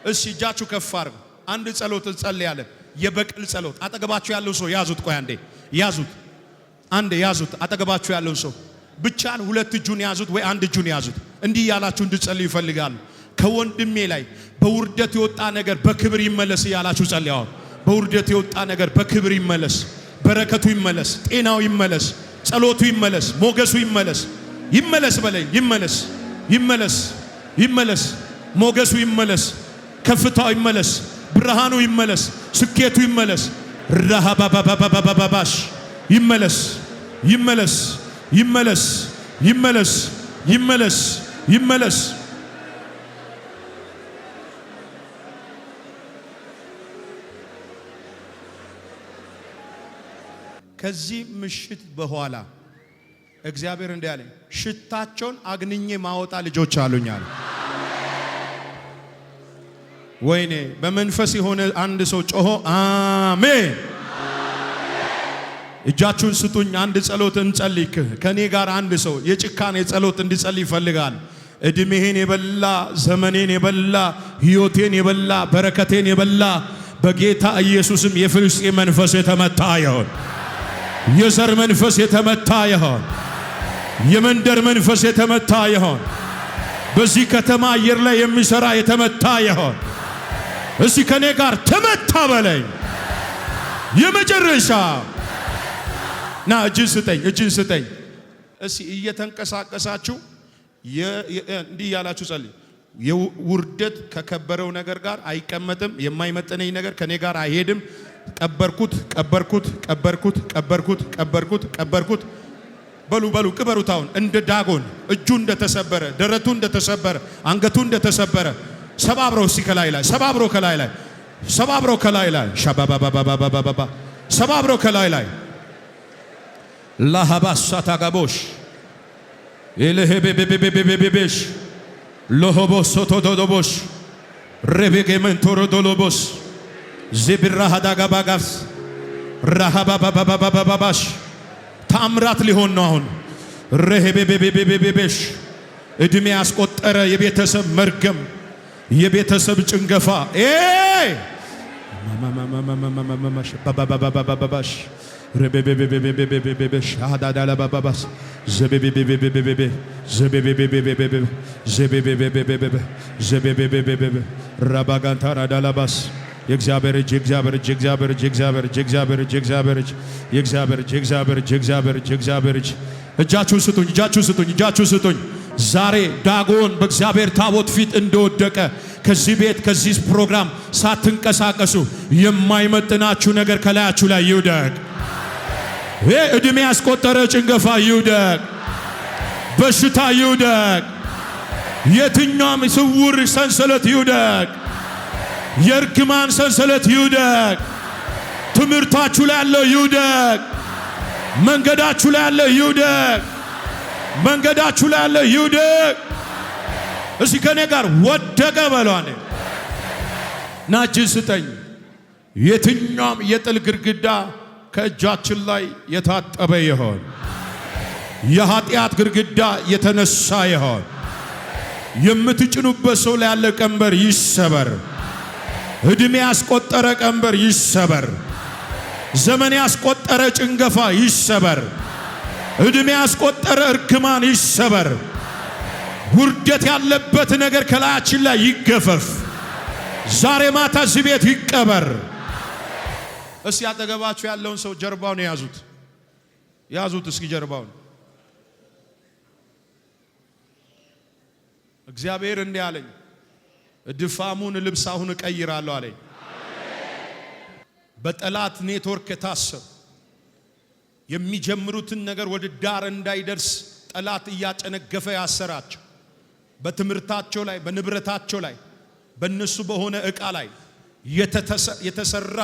እሺ እጃችሁ ከፍ አድርጉ። አንድ ጸሎት እንጸልያለን። የበቀል ጸሎት። አጠገባችሁ ያለው ሰው ያዙት። ቆይ አንዴ ያዙት። አንዴ ያዙት። አጠገባችሁ ያለው ሰው ብቻን ሁለት እጁን ያዙት ወይ አንድ እጁን ያዙት። እንዲህ ያላችሁ እንድጸልዩ ይፈልጋሉ። ከወንድሜ ላይ በውርደት የወጣ ነገር በክብር ይመለስ ያላችሁ ጸልያው። በውርደት የወጣ ነገር በክብር ይመለስ፣ በረከቱ ይመለስ፣ ጤናው ይመለስ፣ ጸሎቱ ይመለስ፣ ሞገሱ ይመለስ። ይመለስ በለኝ። ይመለስ፣ ይመለስ፣ ይመለስ። ሞገሱ ይመለስ፣ ከፍታው ይመለስ፣ ብርሃኑ ይመለስ፣ ስኬቱ ይመለስ። ረሃባባባባባባሽ ይመለስ፣ ይመለስ፣ ይመለስ፣ ይመለስ፣ ይመለስ፣ ይመለስ። ከዚህ ምሽት በኋላ እግዚአብሔር እንዲህ አለኝ፣ ሽታቸውን አግንኜ ማወጣ ልጆች አሉኛል። ወይኔ በመንፈስ የሆነ አንድ ሰው ጮሆ አሜን። እጃችሁን ስጡኝ። አንድ ጸሎት እንጸልይ። ከኔ ጋር አንድ ሰው የጭካኔ ጸሎት እንዲጸልይ ይፈልጋል። እድሜን የበላ ዘመኔን የበላ ሕይወቴን የበላ በረከቴን የበላ በጌታ ኢየሱስም የፍልስጤም መንፈስ የተመታ ይሁን። የዘር መንፈስ የተመታ ይሁን። የመንደር መንፈስ የተመታ ይሁን። በዚህ ከተማ አየር ላይ የሚሰራ የተመታ ይሁን። እስቲ ከኔ ጋር ተመታ በለኝ። የመጨረሻ ና እጅን ስጠኝ፣ እጅን ስጠኝ። እስቲ እየተንቀሳቀሳችሁ እንዲህ ያላችሁ ጸልይ። የውርደት ከከበረው ነገር ጋር አይቀመጥም። የማይመጥነኝ ነገር ከኔ ጋር አይሄድም። ቀበርኩት፣ ቀበርኩት፣ ቀበርኩት፣ ቀበርኩት፣ ቀበርኩት፣ ቀበርኩት። በሉ በሉ ቅበሩት። አሁን እንደ ዳጎን እጁ እንደተሰበረ፣ ደረቱ እንደተሰበረ፣ አንገቱ እንደተሰበረ ሰባብረው እስቲ ከላይ ላይ ሰባብረው፣ ከላይ ላይ ሰባብረው፣ ከላይ ላይ ሻባባባባባባባ ሰባብረው፣ ከላይ ላይ ላሃባሳ ታጋቦሽ ኤለሄቤቤቤቤቤቤሽ ሎሆቦስ ሶቶዶዶቦሽ ሬቤጌመንቶሮዶሎቦስ ዚብራሃ ዳጋባጋስ ራሃባባባባባባሽ ታምራት ሊሆን ነው አሁን። ሬቤቤቤቤቤቤሽ እድሜ ያስቆጠረ የቤተሰብ መርገም፣ የቤተሰብ ጭንገፋ ማማማማማማማማማማማሽ ረቤቤቤቤቤቤቤቤሽ አዳዳላባባባስ ዘቤቤቤቤቤቤቤ ዘቤቤቤቤቤቤቤ ዘቤቤቤቤቤቤ ዘቤቤቤቤቤቤ ራባጋንታራዳላባስ የእግዚአብሔር እጅ፣ የእግዚአብሔር እጅ፣ የእግዚአብሔር እጅ፣ የእግዚአብሔር እጅ፣ የእግዚአብሔር እጅ፣ የእግዚአብሔር እጅ፣ የእግዚአብሔር እጅ፣ የእግዚአብሔር እጅ፣ የእግዚአብሔር እጅ፣ የእግዚአብሔር እጅ። እጃችሁን ስጡኝ፣ እጃችሁን ስጡኝ፣ እጃችሁን ስጡኝ። ዛሬ ዳጎን በእግዚአብሔር ታቦት ፊት እንደወደቀ ከዚህ ቤት ከዚህ ፕሮግራም ሳትንቀሳቀሱ የማይመጥናችሁ ነገር ከላያችሁ ላይ ይውደቅ። እድሜ ያስቆጠረ ጭንገፋ ይውደቅ። በሽታ ይውደቅ። የትኛውም ስውር ሰንሰለት ይውደቅ። የርግማን ሰንሰለት ይውደቅ። ትምህርታችሁ ላይ ያለው ይውደቅ። መንገዳችሁ ላይ ያለው ይውደቅ። መንገዳችሁ ላይ ያለው ይውደቅ። እስኪ ከኔ ጋር ወደቀ በሏኔ ናችን ስጠኝ። የትኛውም የጥል ግድግዳ ከእጃችን ላይ የታጠበ ይሆን። የኃጢአት ግድግዳ የተነሳ ይሆን። የምትጭኑበት ሰው ላይ ያለ ቀንበር ይሰበር። እድሜ ያስቆጠረ ቀንበር ይሰበር። ዘመን ያስቆጠረ ጭንገፋ ይሰበር። እድሜ ያስቆጠረ እርግማን ይሰበር። ውርደት ያለበት ነገር ከላያችን ላይ ይገፈፍ። ዛሬ ማታ እዚህ ቤት ይቀበር። እስኪ አጠገባችሁ ያለውን ሰው ጀርባውን ያዙት፣ ያዙት። እስኪ ጀርባውን እግዚአብሔር እንዲህ አለኝ፣ ድፋሙን ልብስ አሁን እቀይራለሁ አለኝ። በጠላት ኔትወርክ የታሰሩ የሚጀምሩትን ነገር ወደ ዳር እንዳይደርስ ጠላት እያጨነገፈ ያሰራቸው፣ በትምህርታቸው ላይ፣ በንብረታቸው ላይ፣ በእነሱ በሆነ ዕቃ ላይ የተሰራ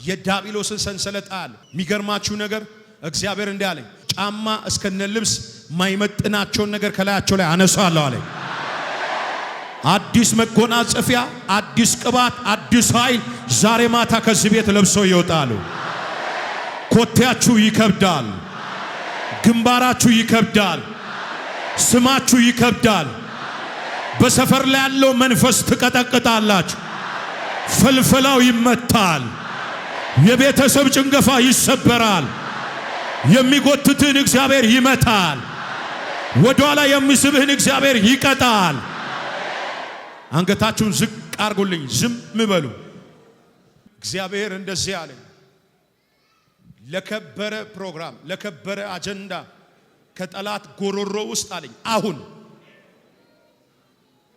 የዳቢሎስን ሰንሰለት አለ። የሚገርማችሁ ነገር እግዚአብሔር እንዲህ አለኝ፣ ጫማ እስከነ ልብስ ማይመጥናቸውን ነገር ከላያቸው ላይ አነሳለሁ አለኝ። አዲስ መጎናጸፊያ፣ አዲስ ቅባት፣ አዲስ ኃይል ዛሬ ማታ ከዚህ ቤት ለብሰው ይወጣሉ። ኮቴያችሁ ይከብዳል፣ ግንባራችሁ ይከብዳል፣ ስማችሁ ይከብዳል። በሰፈር ላይ ያለው መንፈስ ትቀጠቅጣላችሁ። ፈልፈላው ይመታል። የቤተሰብ ጭንገፋ ይሰበራል። የሚጎትትን እግዚአብሔር ይመታል። ወደኋላ የሚስብህን እግዚአብሔር ይቀጣል። አንገታችሁን ዝቅ አርጉልኝ፣ ዝም በሉ። እግዚአብሔር እንደዚህ አለ። ለከበረ ፕሮግራም፣ ለከበረ አጀንዳ ከጠላት ጎሮሮ ውስጥ አለኝ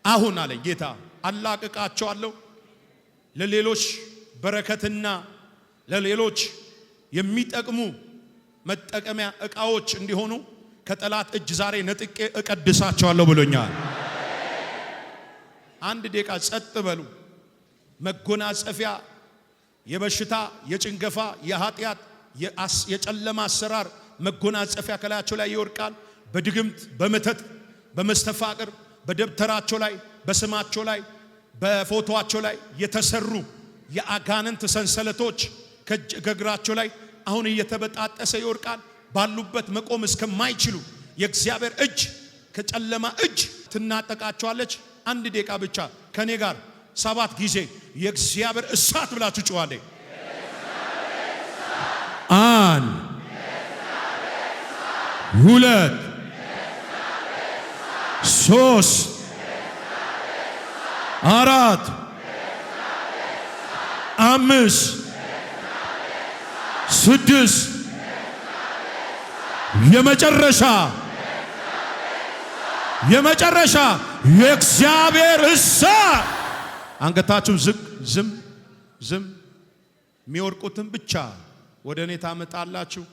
አሁን አለኝ ጌታ አላቅቃቸዋለሁ። ለሌሎች በረከትና ለሌሎች የሚጠቅሙ መጠቀሚያ ዕቃዎች እንዲሆኑ ከጠላት እጅ ዛሬ ነጥቄ እቀድሳቸዋለሁ ብሎኛል። አንድ ደቂቃ ጸጥ በሉ። መጎናጸፊያ የበሽታ የጭንገፋ የኃጢአት የጨለማ አሰራር መጎናጸፊያ ከላያቸው ላይ ይወርቃል። በድግምት በመተት በመስተፋቅር በደብተራቸው ላይ በስማቸው ላይ በፎቶአቸው ላይ የተሰሩ የአጋንንት ሰንሰለቶች ከእግራቸው ላይ አሁን እየተበጣጠሰ ይወርቃል። ባሉበት መቆም እስከማይችሉ የእግዚአብሔር እጅ ከጨለማ እጅ ትናጠቃቸዋለች። አንድ ደቂቃ ብቻ ከኔ ጋር 7 ጊዜ የእግዚአብሔር እሳት ብላችሁ ጮኻለ። 1 2 3 4 5 6 የመጨረሻ የእግዚአብሔር እሳት። አንገታችሁ ዝም የሚወርቁትን ብቻ ወደ እኔ ታመጣላችሁ።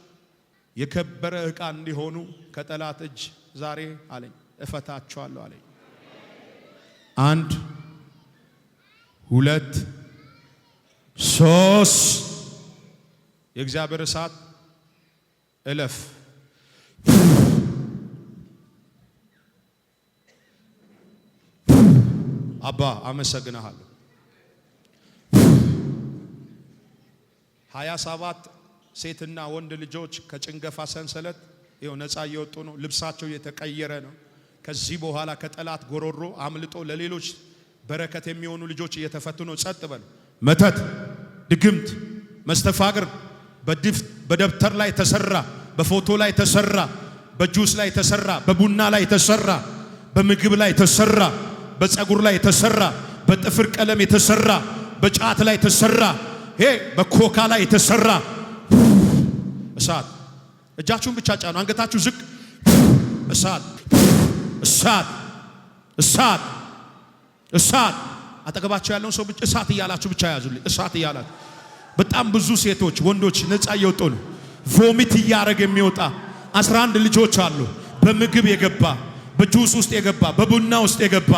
የከበረ ዕቃ እንዲሆኑ ከጠላት እጅ ዛሬ አለኝ እፈታቸዋለሁ አለኝ። 1 2 3 የእግዚአብሔር እሳት እለፍ። አባ አመሰግናለሁ። 27 ሴትና ወንድ ልጆች ከጭንገፋ ሰንሰለት ይኸው ነፃ እየወጡ ነው። ልብሳቸው እየተቀየረ ነው። ከዚህ በኋላ ከጠላት ጎሮሮ አምልጦ ለሌሎች በረከት የሚሆኑ ልጆች እየተፈቱ ነው። ጸጥ በሉ። መተት፣ ድግምት፣ መስተፋቅር በደብተር ላይ ተሰራ፣ በፎቶ ላይ ተሰራ፣ በጁስ ላይ ተሰራ፣ በቡና ላይ ተሰራ፣ በምግብ ላይ ተሰራ፣ በፀጉር ላይ ተሰራ፣ በጥፍር ቀለም የተሰራ፣ በጫት ላይ ተሰራ፣ በኮካ ላይ የተሰራ እሳት። እጃችሁን ብቻ ጫኑ። አንገታችሁ ዝቅ። እሳት እሳት እሳት እሳት። አጠገባችሁ ያለውን ሰው ብቻ እሳት እያላችሁ ብቻ ያዙልኝ። እሳት እያላችሁ በጣም ብዙ ሴቶች ወንዶች ነፃ እየወጡ ነው። ቮሚት እያረገ የሚወጣ 11 ልጆች አሉ። በምግብ የገባ በጁስ ውስጥ የገባ በቡና ውስጥ የገባ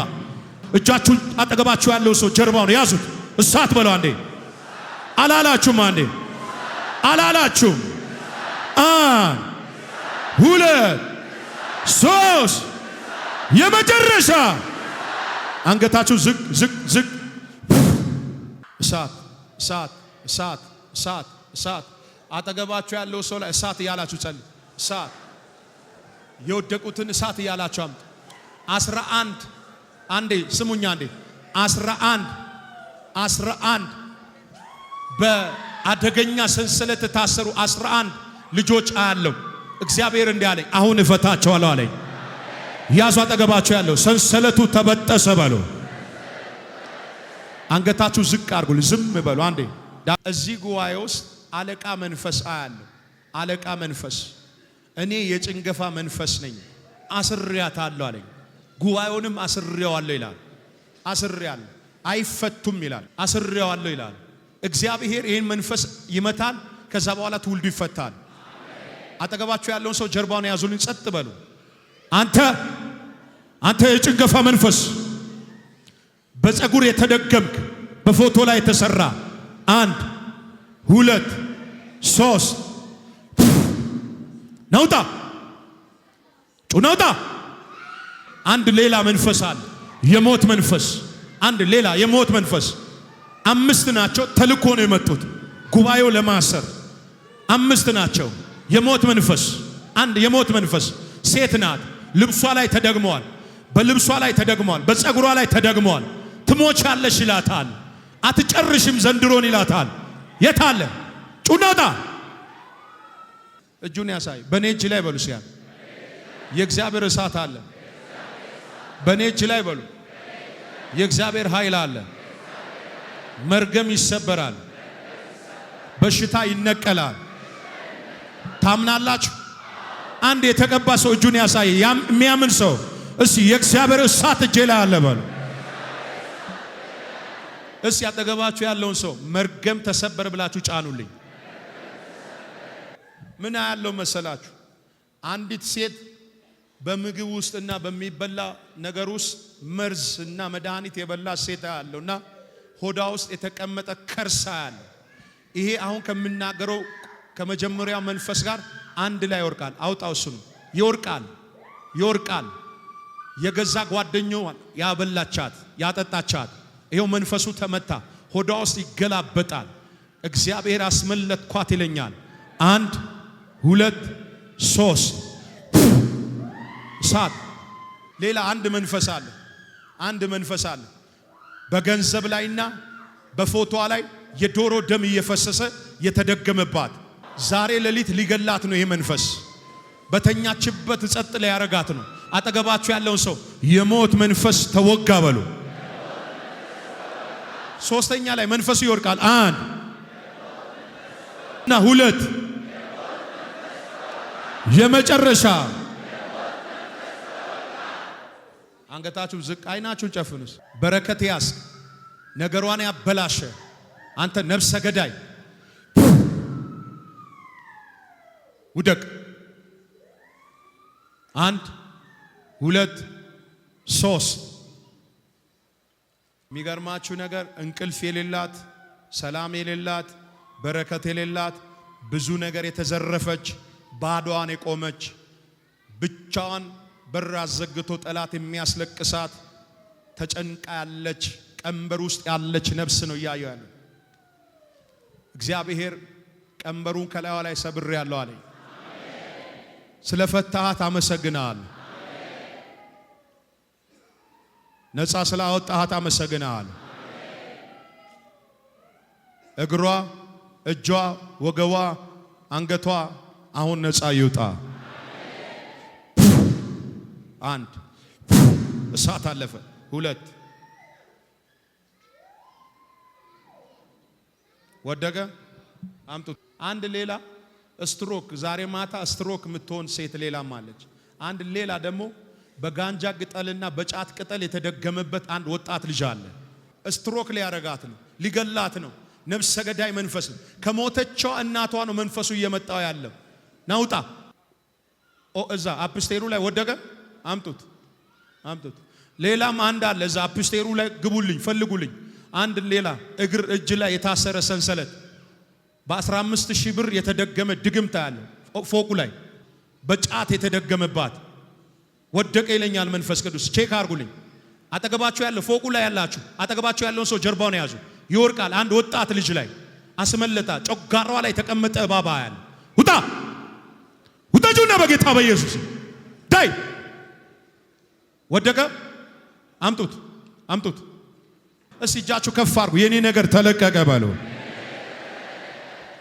እጃችሁ አጠገባችሁ ያለው ሰው ጀርባውን ያዙት። እሳት በለው አንዴ። አላላችሁም? አንዴ አላላችሁም? 1 2 3 የመጨረሻ አንገታችሁ ዝቅ ዝቅ ዝቅ። እሳት እሳት እሳት እሳት እሳት። አጠገባችሁ ያለው ሰው ላይ እሳት እያላችሁ ጸልይ። እሳት የወደቁትን እሳት እያላችሁ አምጡ። 11 አንዴ ስሙኛ አንዴ 11 በአደገኛ ሰንሰለት ታሰሩ 11 ልጆች አያለው። እግዚአብሔር እንዲህ አለኝ፣ አሁን እፈታቸዋለሁ አለኝ። ያዙ አጠገባችሁ ያለው ሰንሰለቱ ተበጠሰ በሉ። አንገታችሁ ዝቅ አድርጉ፣ ዝም በሉ አንዴ። እዚህ ጉባኤ ውስጥ አለቃ መንፈስ አያለሁ። አለቃ መንፈስ እኔ የጭንገፋ መንፈስ ነኝ፣ አስሬያታለሁ አለኝ። ጉባኤውንም አስሬዋለሁ ይላል። አስሬያለሁ አይፈቱም ይላል። አስሬዋለሁ ይላል። እግዚአብሔር ይህን መንፈስ ይመታል። ከዛ በኋላ ትውልዱ ይፈታል። አጠገባችሁ ያለውን ሰው ጀርባውን ያዙልኝ፣ ጸጥ በሉ። አንተ የጭንገፋ መንፈስ በፀጉር የተደገምክ በፎቶ ላይ የተሰራ 1 2 3 ናውጣ ጩናውጣ። አንድ ሌላ መንፈስ አለ፣ የሞት መንፈስ። አንድ ሌላ የሞት መንፈስ። 5 ናቸው፣ ተልኮ ነው የመጡት ጉባኤው ለማሰር። 5 ናቸው። የሞት መንፈስ። አንድ የሞት መንፈስ ሴት ናት። ልብሷ ላይ ተደግመዋል፣ በልብሷ ላይ ተደግመዋል፣ በፀጉሯ ላይ ተደግመዋል። ትሞቻለሽ ይላታል። አትጨርሽም ዘንድሮን ይላታል። የታለ ጩናታ እጁን ያሳይ። በኔ እጅ ላይ በሉ ሲያ የእግዚአብሔር እሳት አለ። በኔ እጅ ላይ በሉ የእግዚአብሔር ኃይል አለ። መርገም ይሰበራል፣ በሽታ ይነቀላል። ታምናላችሁ? አንድ የተቀባ ሰው እጁን ያሳይ። የሚያምን ሰው እስቲ የእግዚአብሔር እሳት እጄ ላይ አለ በሉ። እስቲ ያጠገባችሁ ያለውን ሰው መርገም ተሰበረ ብላችሁ ጫኑልኝ። ምን ያለው መሰላችሁ? አንዲት ሴት በምግብ ውስጥና በሚበላ ነገር ውስጥ መርዝ እና መድኃኒት የበላ ሴት ያለውና ሆዳ ውስጥ የተቀመጠ ከርሳ ያለ። ይሄ አሁን ከምናገረው ከመጀመሪያው መንፈስ ጋር አንድ ላይ ይወርቃል። አውጣው እሱ ነው ይወርቃል። የገዛ ጓደኛው ያበላቻት ያጠጣቻት ይሄው መንፈሱ ተመታ፣ ሆዳ ውስጥ ይገላበጣል። እግዚአብሔር አስመለጥኳት ይለኛል። 1 2 3 እሳት። ሌላ አንድ መንፈስ አለ በገንዘብ ላይና በፎቶዋ ላይ የዶሮ ደም እየፈሰሰ የተደገመባት። ዛሬ ሌሊት ሊገላት ነው ይሄ መንፈስ። በተኛችበት ጸጥ ላይ ያረጋት ነው። አጠገባችሁ ያለውን ሰው የሞት መንፈስ ተወጋ በሉ። ሶስተኛ ላይ መንፈሱ ይወርቃል። 1 እና 2 የመጨረሻ አንገታችሁ ዝቅ፣ አይናችሁን ጨፍኑስ። በረከት ያስ ነገሯን ያበላሸ አንተ ነፍሰ ገዳይ ውደቅ። 1 2 3 የሚገርማችሁ ነገር እንቅልፍ የሌላት፣ ሰላም የሌላት፣ በረከት የሌላት፣ ብዙ ነገር የተዘረፈች፣ ባዶዋን የቆመች፣ ብቻዋን በር አዘግቶ ጠላት የሚያስለቅሳት ተጨንቃ ያለች፣ ቀንበር ውስጥ ያለች ነፍስ ነው እያየሁ ያለው። እግዚአብሔር ቀንበሩን ከላይዋ ላይ ሰብር ያለው አለኝ። ስለፈታሃት አመሰግናለሁ። ነፃ ስላወጣሃት አመሰግናለሁ። እግሯ፣ እጇ፣ ወገቧ፣ አንገቷ አሁን ነፃ ይውጣ። 1 እሳት አለፈ። 2 ወደቀ። አምጡት። 1 ሌላ ስትሮክ፣ ዛሬ ማታ ስትሮክ የምትሆን ሴት ሌላም አለች። 1 ሌላ ደግሞ በጋንጃ ቅጠልና በጫት ቅጠል የተደገመበት አንድ ወጣት ልጅ አለ። ስትሮክ ሊያረጋት ነው፣ ሊገላት ነው። ነፍሰ ገዳይ መንፈስ ነው። ከሞተችው እናቷ ነው መንፈሱ እየመጣው ያለው። ናውጣ እዛ አፕስቴሩ ላይ ወደቀ። አምጡት። ሌላም አንድ አለ እዛ አፕስቴሩ ላይ ግቡልኝ፣ ፈልጉልኝ። 1 ሌላ እግር እጅ ላይ የታሰረ ሰንሰለት በ15,000 ብር የተደገመ ድግምታ ያለው ፎቁ ላይ በጫት የተደገመባት ወደቀ ይለኛል መንፈስ ቅዱስ። ቼክ አርጉልኝ። አጠገባችሁ ያለው ፎቁ ላይ ያላችሁ አጠገባችሁ ያለውን ሰው ጀርባውን ያዙ። ይወርቃል። አንድ ወጣት ልጅ ላይ አስመለጣ። ጮጋራዋ ላይ ተቀመጠ እባባ ያለ ውጣጁና በጌታ በኢየሱስ ዳይ ወደቀ። አምጡት። እስቲ እጃችሁ ከፍ አርጉ። የኔ ነገር ተለቀቀ በሉ።